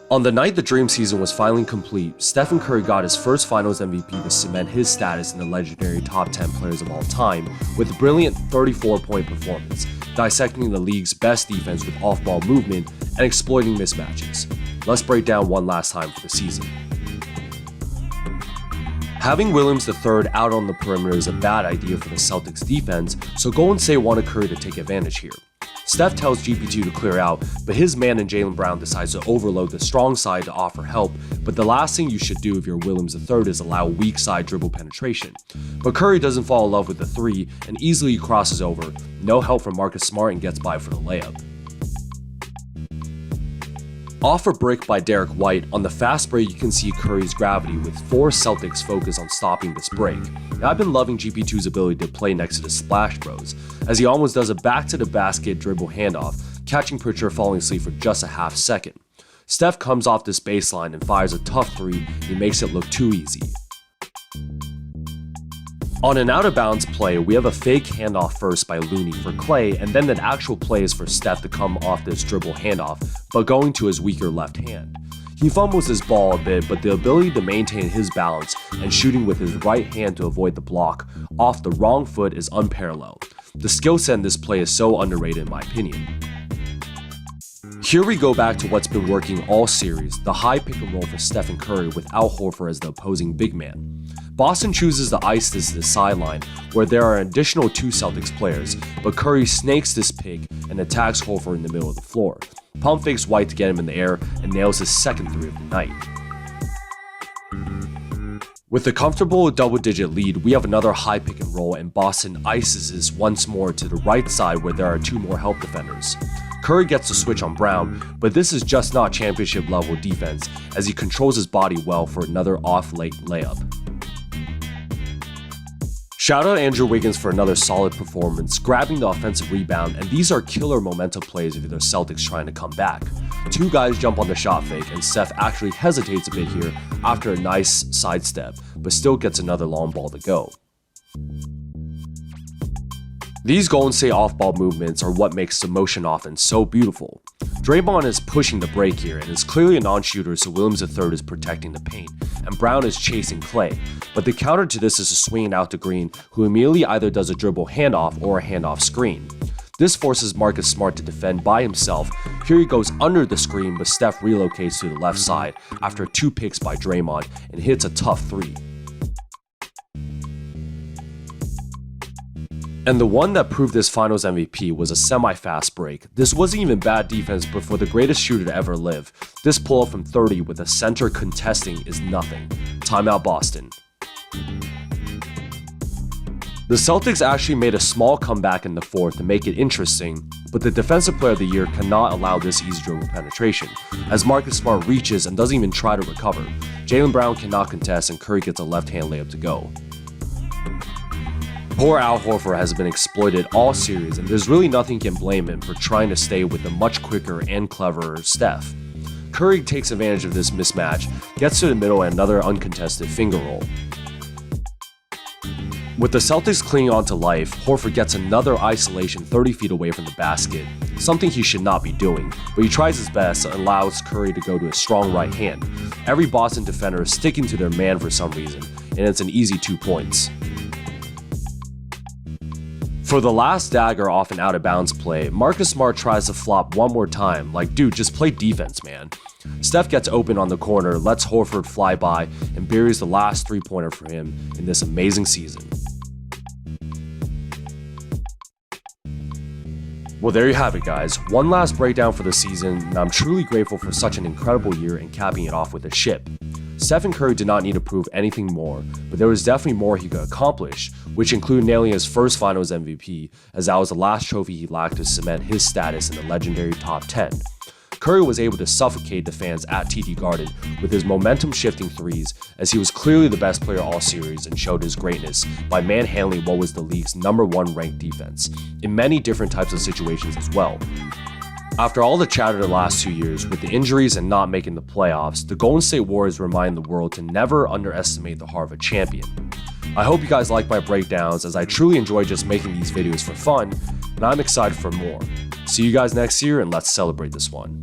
On the night the dream season was finally complete, Stephen Curry got his first Finals MVP to cement his status in the legendary top 10 players of all time with a brilliant 34-point performance, dissecting the league's best defense with off-ball movement and exploiting mismatches. Let's break down one last time for the season. Having Williams III out on the perimeter is a bad idea for the Celtics defense, so Golden State wanted Curry to take advantage here. Steph tells GP2 to clear out, but his man in Jaylen Brown decides to overload the strong side to offer help, but the last thing you should do if you're Williams III is allow weak side dribble penetration. But Curry doesn't fall in love with the three and easily crosses over, no help from Marcus Smart, and gets by for the layup. Off a brick by Derek White, on the fast break you can see Curry's gravity with 4 Celtics focus on stopping this break. Now, I've been loving GP2's ability to play next to the Splash Bros, as he almost does a back to the basket dribble handoff, catching Pritchard falling asleep for just a half second. Steph comes off this baseline and fires a tough 3, and he makes it look too easy. On an out-of-bounds play, we have a fake handoff first by Looney for Clay, and then the actual play is for Steph to come off this dribble handoff, but going to his weaker left hand. He fumbles his ball a bit, but the ability to maintain his balance and shooting with his right hand to avoid the block off the wrong foot is unparalleled. The skill set in this play is so underrated in my opinion. Here we go back to what's been working all series, the high pick and roll for Stephen Curry with Al Horford as the opposing big man. Boston chooses to ice this to the sideline, where there are an additional 2 Celtics players, but Curry snakes this pick and attacks Horford in the middle of the floor. Pump fakes White to get him in the air and nails his second 3 of the night. With a comfortable double-digit lead, we have another high pick and roll, and Boston ices this once more to the right side where there are 2 more help defenders. Curry gets the switch on Brown, but this is just not championship level defense as he controls his body well for another off-late layup. Shout out Andrew Wiggins for another solid performance, grabbing the offensive rebound, and these are killer momentum plays if the Celtics trying to come back. 2 guys jump on the shot fake, and Steph actually hesitates a bit here after a nice sidestep, but still gets another long ball to go. These Golden State off-ball movements are what makes the motion offense so beautiful. Draymond is pushing the break here and is clearly a non-shooter, so Williams III is protecting the paint, and Brown is chasing Clay. But the counter to this is a swing out to Green, who immediately either does a dribble handoff or a handoff screen. This forces Marcus Smart to defend by himself. Here he goes under the screen, but Steph relocates to the left side after 2 picks by Draymond and hits a tough 3. And the one that proved this Finals MVP was a semi-fast break. This wasn't even bad defense, but for the greatest shooter to ever live, this pull-up from 30 with a center contesting is nothing. Timeout Boston. The Celtics actually made a small comeback in the 4th to make it interesting, but the Defensive Player of the Year cannot allow this easy dribble penetration, as Marcus Smart reaches and doesn't even try to recover. Jaylen Brown cannot contest, and Curry gets a left-hand layup to go. Poor Al Horford has been exploited all series, and there's really nothing you can blame him for trying to stay with the much quicker and cleverer Steph. Curry takes advantage of this mismatch, gets to the middle and another uncontested finger roll. With the Celtics clinging on to life, Horford gets another isolation 30 feet away from the basket, something he should not be doing, but he tries his best and allows Curry to go to a strong right hand. Every Boston defender is sticking to their man for some reason, and it's an easy 2 points. For the last dagger off an out-of-bounds play, Marcus Smart tries to flop one more time, like dude, just play defense, man. Steph gets open on the corner, lets Horford fly by, and buries the last 3-pointer for him in this amazing season. Well, there you have it, guys. One last breakdown for the season, and I'm truly grateful for such an incredible year and capping it off with a ship. Stephen Curry did not need to prove anything more, but there was definitely more he could accomplish, which included nailing his first Finals MVP, as that was the last trophy he lacked to cement his status in the legendary top 10. Curry was able to suffocate the fans at TD Garden with his momentum-shifting threes, as he was clearly the best player all series and showed his greatness by manhandling what was the league's #1 ranked defense, in many different types of situations as well. After all the chatter the last 2 years, with the injuries and not making the playoffs, the Golden State Warriors remind the world to never underestimate the heart of a champion. I hope you guys like my breakdowns, as I truly enjoy just making these videos for fun, and I'm excited for more. See you guys next year, and let's celebrate this one.